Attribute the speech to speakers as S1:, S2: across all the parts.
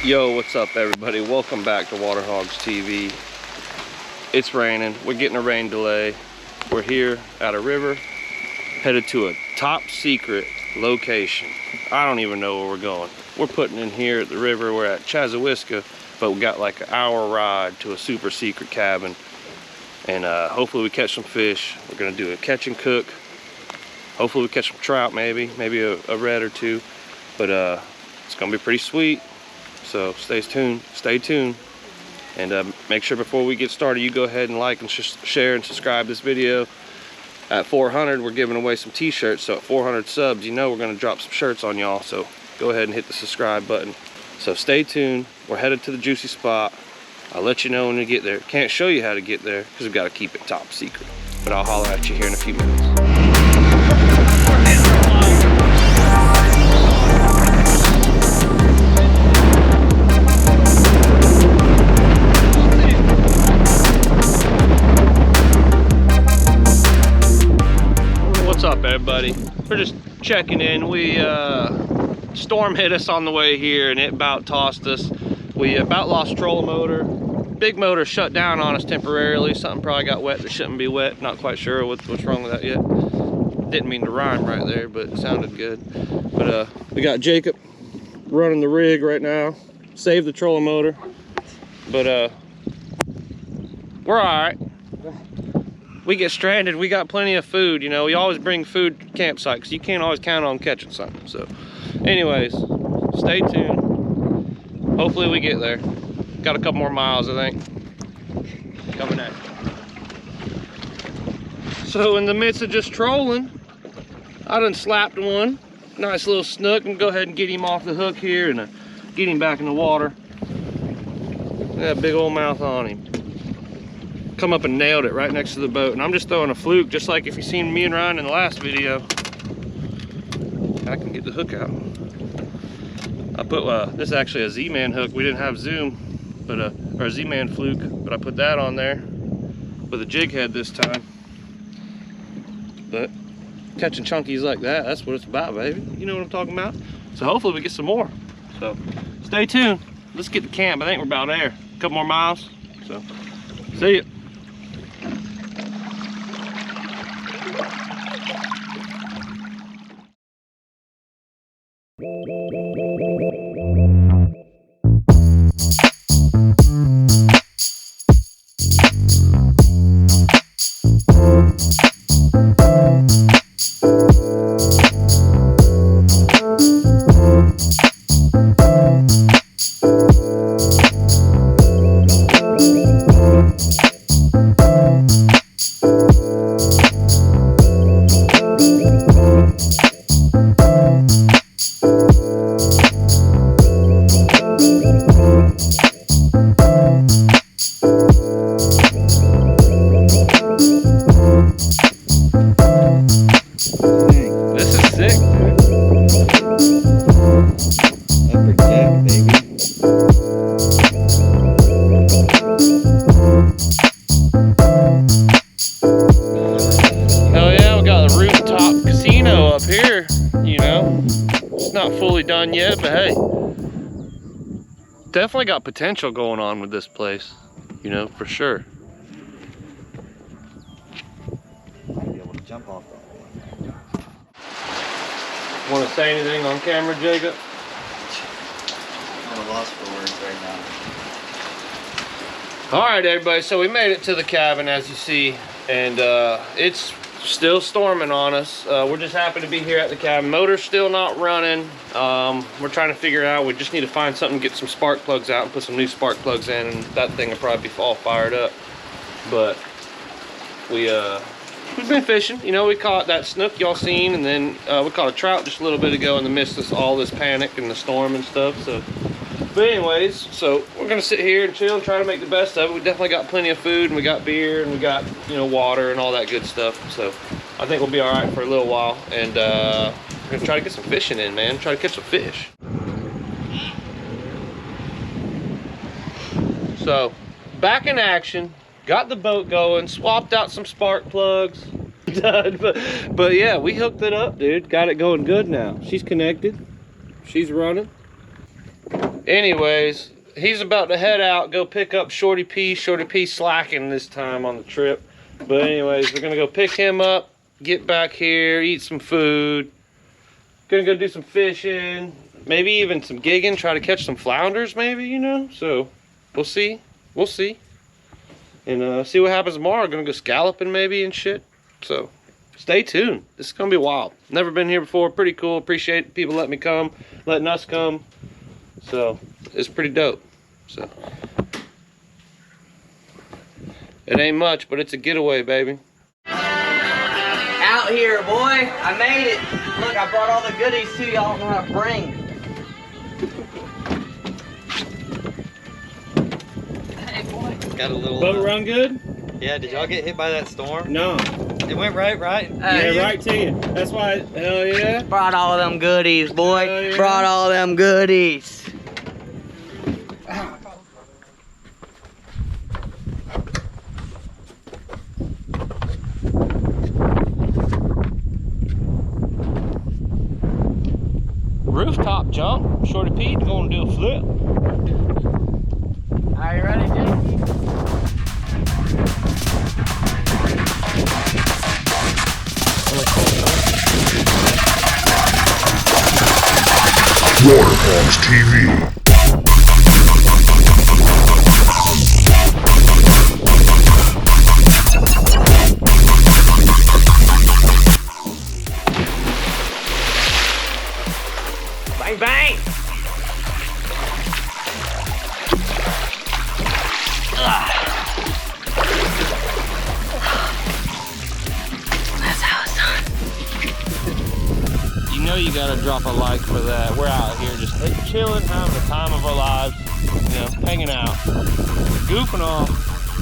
S1: Yo, what's up everybody? Welcome back to Waterhawgs TV. It's raining. We're getting a rain delay. We're here at a river, headed to a top secret location. I don't even know where we're going. We're putting in here at the river. We're at Chazawiska, but we got like an hour ride to a super secret cabin. And hopefully we catch some fish. We're gonna do a catch and cook. Hopefully we catch some trout, maybe a red or two. But it's gonna be pretty sweet. So stay tuned, and make sure before we get started, you go ahead and like and share and subscribe this video. At 400, we're giving away some t-shirts, so at 400 subs, you know we're gonna drop some shirts on y'all, so go ahead and hit the subscribe button. So stay tuned, we're headed to the juicy spot. I'll let you know when we get there. Can't show you how to get there, because we've got to keep it top secret. But I'll holler at you here in a few minutes. What's up everybody? We're just checking in. Storm hit us on the way here and it about tossed us. We about lost trolling motor. Big motor shut down on us temporarily. Something probably got wet that shouldn't be wet. Not quite sure what's wrong with that yet. Didn't mean to rhyme right there, but it sounded good. But we got Jacob running the rig right now. Saved the trolling motor. But we're all right. We get stranded, we got plenty of food, you know. We always bring food to campsite because you can't always count on catching something. So anyways, stay tuned. Hopefully we get there. Got a couple more miles, I think, coming at you. So in the midst of just trolling, I done slapped one. Nice little snook, and go ahead and get him off the hook here and get him back in the water. That big old mouth on him. Come up and nailed it right next to the boat, and I'm just throwing a fluke, just like if you seen me and Ryan in the last video. I can get the hook out. I put this is actually a Z-Man hook. We didn't have zoom, but or a Z-Man fluke, but I put that on there with a jig head this time. But catching chunkies like that, that's what it's about, baby. You know what I'm talking about. So hopefully we get some more. So stay tuned. Let's get to camp. I think we're about there. A couple more miles. So see ya. Done yet, but hey, definitely got potential going on with this place, you know, for sure.
S2: Might be able to jump off that way.
S1: Want to say anything on camera, Jacob?
S2: I'm at a loss for words right now.
S1: All right, everybody, so we made it to the cabin, as you see, and it's still storming on us. We're just happy to be here at the cabin. Motor's still not running. We're trying to figure out, we just need to find something, get some spark plugs out and put some new spark plugs in, and that thing will probably be all fired up. But we we've been fishing. You know, we caught that snook y'all seen, and then we caught a trout just a little bit ago in the midst of all this panic and the storm and stuff. So, but anyways, so we're gonna sit here and chill and try to make the best of it. We definitely got plenty of food, and we got beer, and we got, you know, water and all that good stuff. So I think we'll be all right for a little while, and we're gonna try to get some fishing in, man. Try to catch some fish. So back in action. Got the boat going, swapped out some spark plugs. but yeah, we hooked it up, dude. Got it going good now. She's connected. She's running. Anyways, he's about to head out, go pick up Shorty P. Shorty P slacking this time on the trip. But anyways, we're gonna go pick him up, get back here, eat some food. Gonna go do some fishing, maybe even some gigging, try to catch some flounders maybe, you know? So we'll see. We'll see. And see what happens tomorrow. Gonna go scalloping maybe and shit. So stay tuned. This is gonna be wild. Never been here before. Pretty cool. Appreciate people letting me come, letting us come. So it's pretty dope. So it ain't much, but it's a getaway, baby.
S3: Out here, boy. I made it. Look, I brought all the goodies to you. I don't know how to bring.
S2: Got a little
S1: Boat run good?
S2: Yeah, did y'all get hit by that storm?
S1: No.
S2: It went right?
S1: Yeah, right to you. That's why, hell yeah.
S3: Brought all them goodies, boy.
S1: Hell yeah.
S3: Brought all them goodies.
S1: Rooftop jump. Shorty Pete gonna do a flip.
S3: Are you ready, Jake?
S4: Waterhawgs TV.
S3: Bang, bang! That's how it's done.
S1: You know you gotta drop a like for that. We're out here just chilling, having the time of our lives, you know, hanging out, goofing off.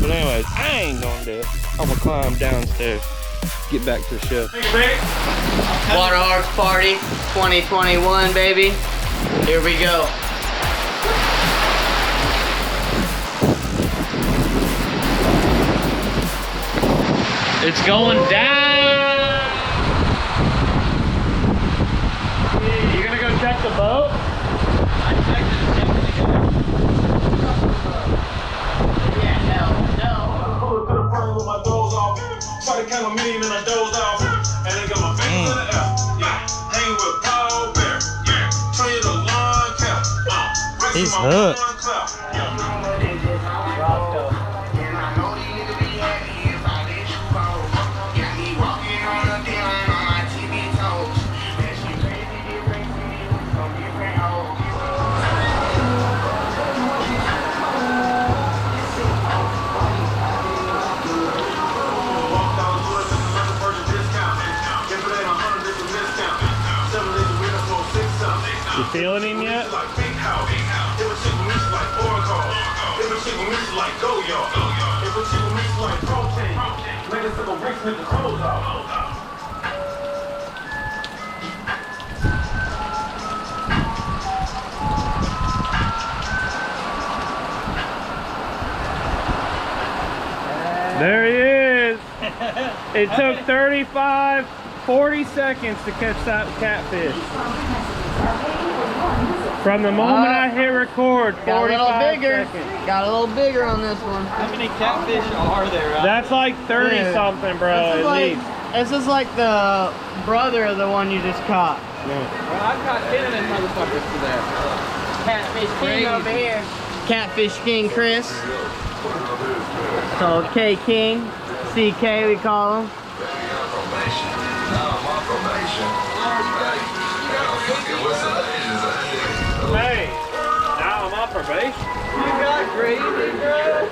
S1: But anyways, I ain't gonna do it. I'm gonna climb downstairs, get back to the show.
S3: Waterhawgs Party 2021, baby. Here we go.
S1: It's going down. You gonna go check the boat?
S3: I checked it. Yeah, no.
S5: Pull it to the front with my doors off. Try to count a million and I doze off. And then got my fingers in the air. Yeah. Hang with Paul Bear. Yeah. Train the lawn cap.
S2: He's hooked.
S1: You feeling him yet? There he is. It took 40 seconds to catch that catfish. From the moment I hit record, 45 seconds.
S3: Got a little bigger on this one.
S2: How many catfish are there?
S1: That's like 30 something, bro, at least.
S3: This is like the brother of the one you just caught.
S2: Well, I've caught 10 of them motherfuckers today.
S3: Catfish King over here. Catfish King Chris. So K King, CK we call him.
S1: Hey, now I'm on probation.
S3: You got crazy, bro.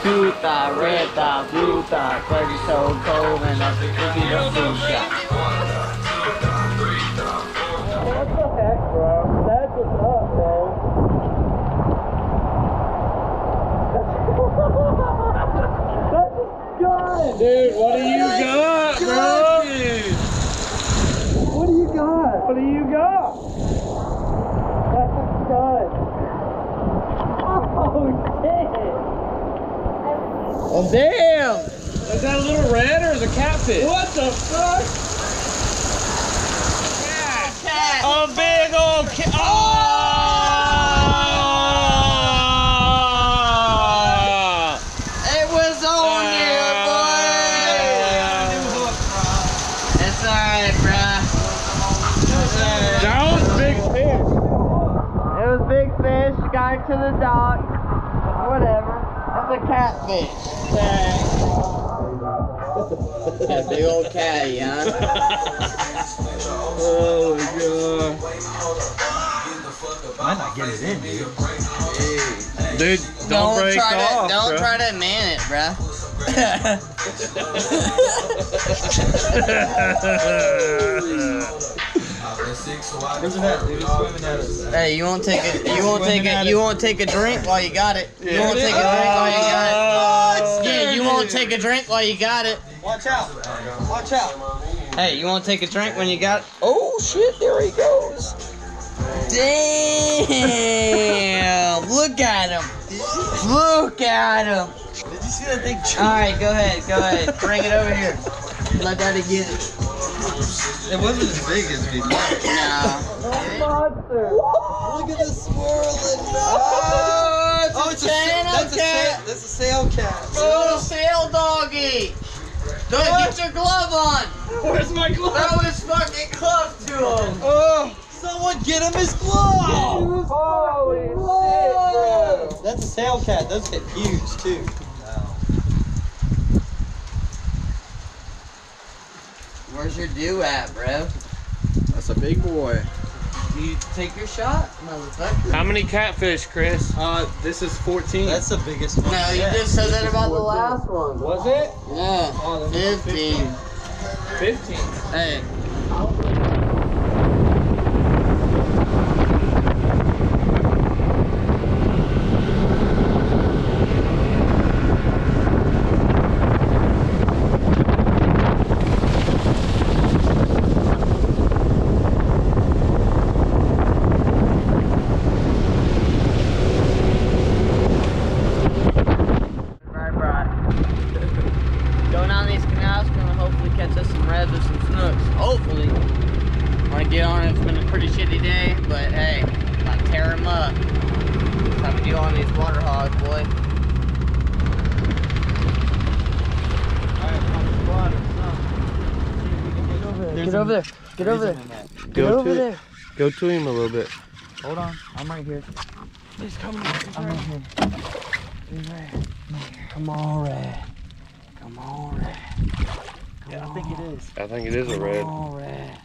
S3: Two thigh, red thigh, blue thigh, bloody so cold, and that's a cookie the food shot. What the heck, bro? That's what's up, bro. That's a gun!
S1: Dude, what do you got, bro?
S3: Dude. What do you got?
S1: What do you got?
S3: That's a gun. Oh, shit.
S1: Oh, damn! Is that a little red or is it a catfish?
S3: What the fuck? Cat.
S1: A big old cat. Oh!
S3: It was on there, boy. It's alright, bruh.
S1: That was a big fish.
S3: It was big fish, got it to the dock. Whatever. That's a catfish. That big old catty, huh?
S1: Oh my god.
S2: Might not get it in, dude.
S1: Dude, don't break
S3: try
S1: off,
S3: to, don't
S1: bro.
S3: try to man it, bruh.
S2: Where's it at, dude? It's swimming at us.
S3: Hey, you won't take a drink while you got it. You won't take a drink while you got it. Yeah, you won't take a drink while you got it.
S2: Watch out. Watch out.
S3: Hey, you won't take a drink when you got it? Oh shit, there he goes. Damn! Look at him. Look at him.
S2: Did you see that thing?
S3: Alright, go ahead. Bring it over here. Let daddy get it.
S2: It wasn't as big as we thought.
S3: Nah.
S2: Monster. Look at this swirling.
S3: Oh, it's a channel cat.
S2: That's a sail cat.
S3: Oh, sail doggy. Get your glove on.
S2: Where's my glove?
S3: Throw his fucking glove to him.
S2: Oh, someone get him his glove.
S3: Holy shit, bro.
S2: That's a sail cat. Those get huge too.
S3: Where's your dew at, bro?
S2: That's a big boy.
S3: You take your shot, motherfucker.
S1: How many catfish, Chris?
S2: This is 14. That's the biggest one.
S3: No, you just said that about the last one.
S1: Was it?
S3: Yeah,
S2: Oh, then
S3: 15.
S1: 15.
S3: Hey. Going down these canals, gonna hopefully catch us some reds or some snooks. Hopefully. Wanna get on it. It's been a pretty shitty day, but hey, gotta tear them up. That's how we do on these water hogs, boy. Get over there. Get over there. Get over there.
S1: Go to him a little bit.
S2: Hold on. I'm right here.
S1: He's coming.
S3: I'm right here. Come on, Red. Come on, Red.
S2: Yeah, I think it is.
S1: I think it is a red.
S3: Come on, Red.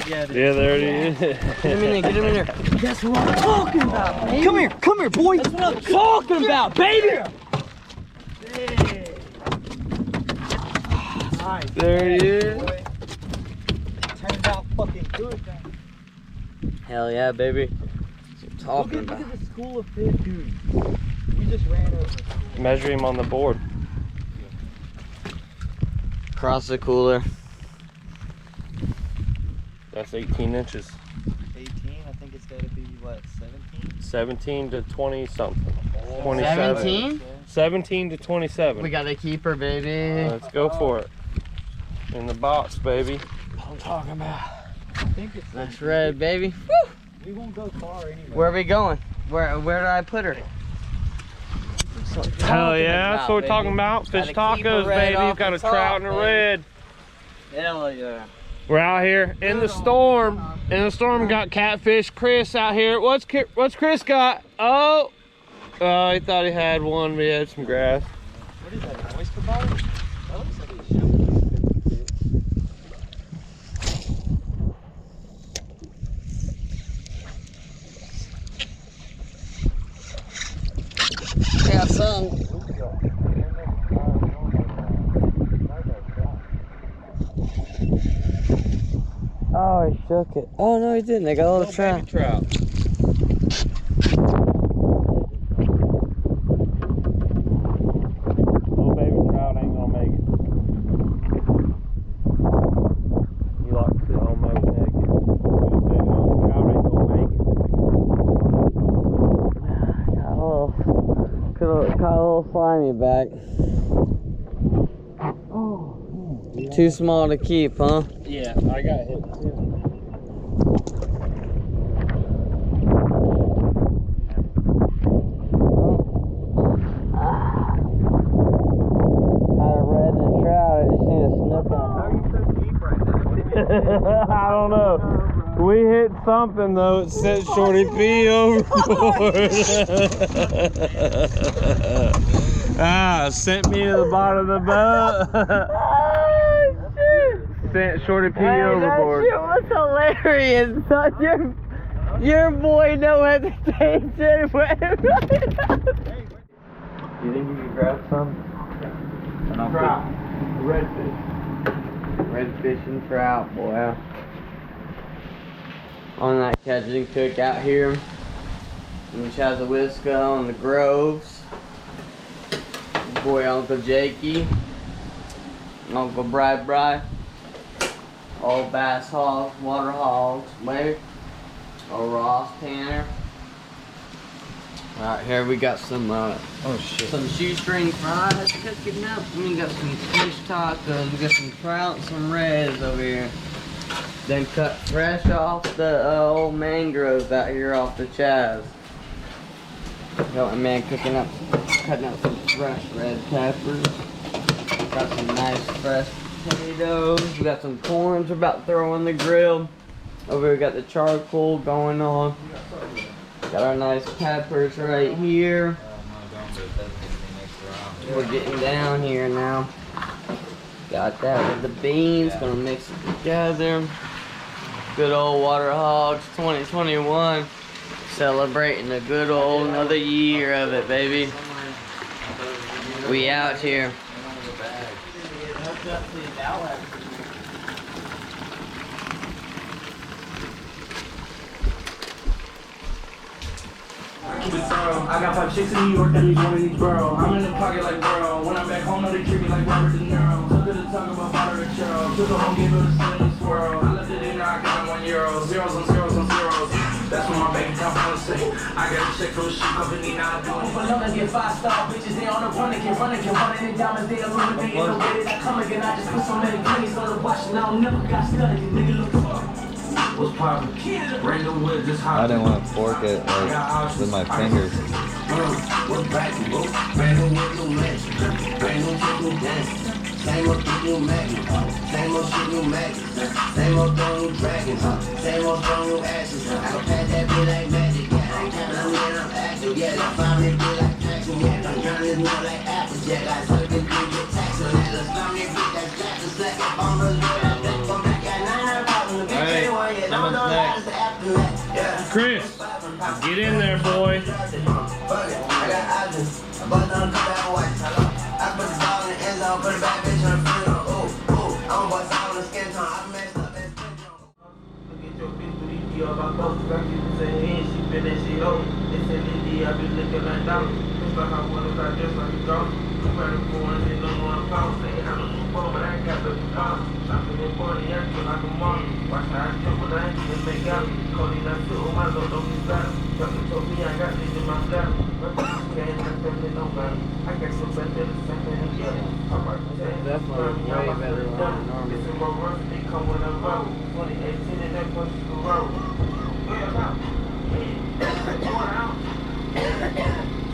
S2: Yeah, it is.
S1: Yeah, there it is.
S3: Get him in there, get him in there. That's what I'm talking about, baby.
S2: Come here, boy.
S3: That's what I'm talking about, baby.
S2: Nice.
S1: There he is.
S2: Turned out fucking good.
S3: Hell yeah, baby. That's what I'm talking
S2: Look
S3: about.
S2: at the school of fish, dude. We just ran over.
S1: Measure him on the board.
S3: Across the cooler.
S1: That's 18 inches.
S2: 18, I think it's gotta be, what, 17?
S1: 17 to 20 something. 27.
S3: 17?
S1: 17 to 27.
S3: We got a keeper, baby.
S1: Let's go for it. In the box, baby.
S3: What I'm talking about.
S2: I think it's
S3: That's red, baby.
S2: We won't go far anyway.
S3: Where are we going? Where did I put her?
S1: Hell yeah, that's what we're talking about. Fish
S3: Gotta keep a
S1: tacos,
S3: red
S1: baby.
S3: off
S1: We've got
S3: the
S1: a
S3: top,
S1: trout and a
S3: baby.
S1: red.
S3: Hell yeah.
S1: We're out here in the storm. In the storm, got catfish. Chris out here. What's Chris got? Oh, he thought he had one, but he had some grass.
S2: What is that, an oyster bite? That looks like a shell.
S3: Yeah, so Oh, he shook it. Oh, no, he didn't. They got a little trout.
S1: Trout. Little baby trout ain't gonna make it. You like to almost make it. Trout ain't gonna make it.
S3: Caught a little slimy back. Too small to keep, huh?
S1: Yeah, I got hit too.
S3: Had a red and a trout. I just seen a snook on
S2: How are you so deep right now?
S1: I don't know. We hit something though. It sent Shorty P overboard. Sent me to the bottom of the boat. Sent Shorty P overboard.
S3: That shit was hilarious. Not your boy, no hesitation, went right up.
S2: You think you could grab some? And I'll
S1: Trout. Redfish.
S3: Redfish and trout, boy. On that catching cook out here in Chazawisco and the Groves. Boy Uncle Jakey, Uncle Bri, old Bass Hogs, Waterhawgs, baby. Old Ross Tanner. Right here we got some some shoestring fries cooking up. And we got some fish tacos. We got some trout and some reds over here. Then cut fresh off the old mangroves out here off the Chaz. Got my man cutting up some fresh red peppers. Got some nice fresh potatoes. We got some corns we're about to throw on the grill. Over here we got the charcoal going on. Got our nice peppers right here. We're getting down here now. Got that with the beans. Gonna mix it together. Good old Waterhawgs 2021. Celebrating a good old another year of it, baby. We out here.
S5: I got 5 chicks in New York, that leaves one in each borough. I'm in the pocket like bro. When I'm back home, no, they treat me like Robert De Niro. Took her to talk about water and churro. Took her home, gave her a son and a squirrel. I left it in, now I got €1. Zeros on zeros on zeros. That's what my bank account balance say. I got a check from a shoe company, now I do it. But no, get 5-star bitches, they on the run, they can run, and diamonds, they illuminate. No get it, I come again, I just put so many pennies on the watch, and I don't never got studied. These niggas look fucked. What's poppin'? Random with just hot.
S2: I didn't want to fork it like with my fingers.
S5: What's back, bro? Random with no match. Random with no dance. Same old shit, new magnet. Same old shit, new magnet. Same old throwing new dragons. Same old throwing new ashes. I can pass that bit like magic. Yeah, I can't when I'm active. Yeah, they find me bit like traction. Yeah, I'm trying to know like Applejack. I took this big get taxed on that. Let's find me bit that slack to slack up on the load.
S1: Chris, get in there, boy.
S5: I got options. I bought them to that white. I put the ball in the end zone, put a bad bitch on the front. Oh, I'm bust out on the skin tone. I messed up that skin tone. Look at your bitch with these deals. I both got people saying she been and she old. They said Lindy, I be looking like dollars. Just like I wanted, I just like a dog. I'm ready for one, they don't want to pound. Say I don't know more, but I got the pound. Shopping in 40, I feel like a mom. Watch how I jump when I ain't even make out. Cody, I feel my load, don't be bad. Something told me I got this in my style. But this can't happen to nobody. I got some better than the second and get it.
S3: That's way better than normal.
S5: This is my work, they come when I'm out. 2018 and that push the road. Where about? Going out.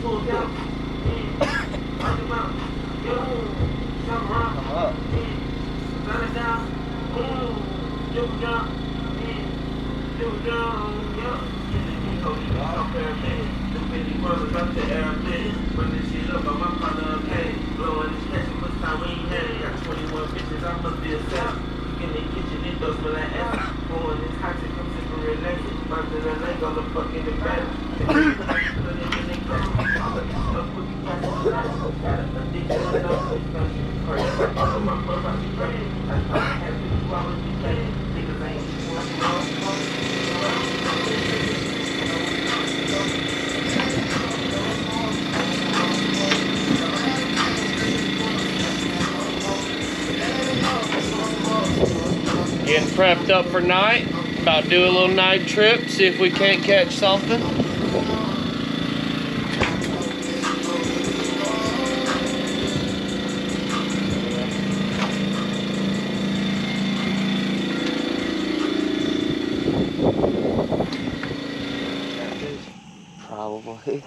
S5: Tools out. Come up. Turn it down. Jump down. Jump down. The Billy brothers up to airplane. When this shit up, I'm up on the plane. Blowing this passion, first time we ain't had it. Got 21 bitches, I must be a sap. In the kitchen, it does smell like ass. Blowing this hot chick, I'm sick and relaxing. Bounce in the leg on the fucking the back. Got an addiction on the crazy. My brother, I be crazy.
S1: Getting prepped up for night. About to do a little night trip, see if we can't catch something.
S3: Probably.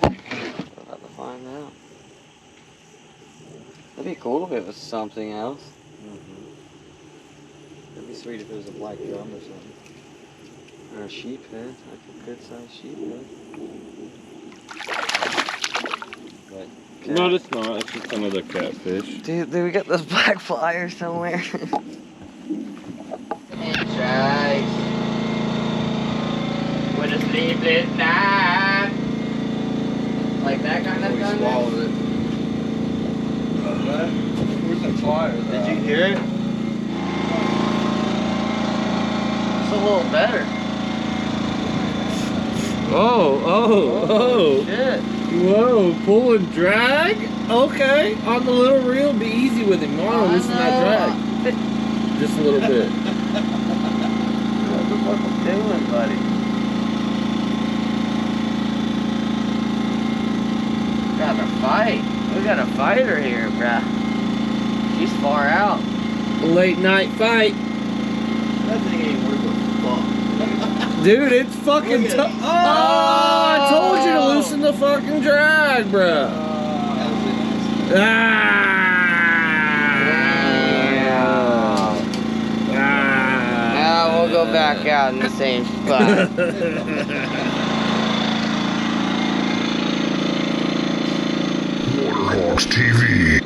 S3: We're about to find out. That'd be cool if it was something else.
S2: It'd be sweet if it was a black drum or something.
S3: Or a sheephead, like a good sized sheephead.
S2: But
S1: No, it's not. It's just another catfish.
S3: Dude, we got those black flyers somewhere. Tries with a sleepless night. Like that kind of thunder?
S2: swallowed it. Where's the flyers?
S3: Did you hear it? It's a little better.
S1: Oh,
S3: Shit.
S1: Whoa, pull and drag? Okay, on the little reel, be easy with him. I want to loosen that drag. Just a little bit.
S3: What the fuck am I doing, buddy? Got a fight. We got a fighter here, bruh. She's far out.
S1: Late night fight.
S2: That thing ain't worth a fuck.
S1: Dude, it's fucking
S2: Look at
S1: tough.
S2: it.
S1: Oh, I told you to loosen the fucking drag, bruh. Ah.
S3: Now we'll go back out in the same spot.
S5: Waterhawgs TV.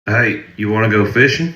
S5: Hey, you want to go fishing?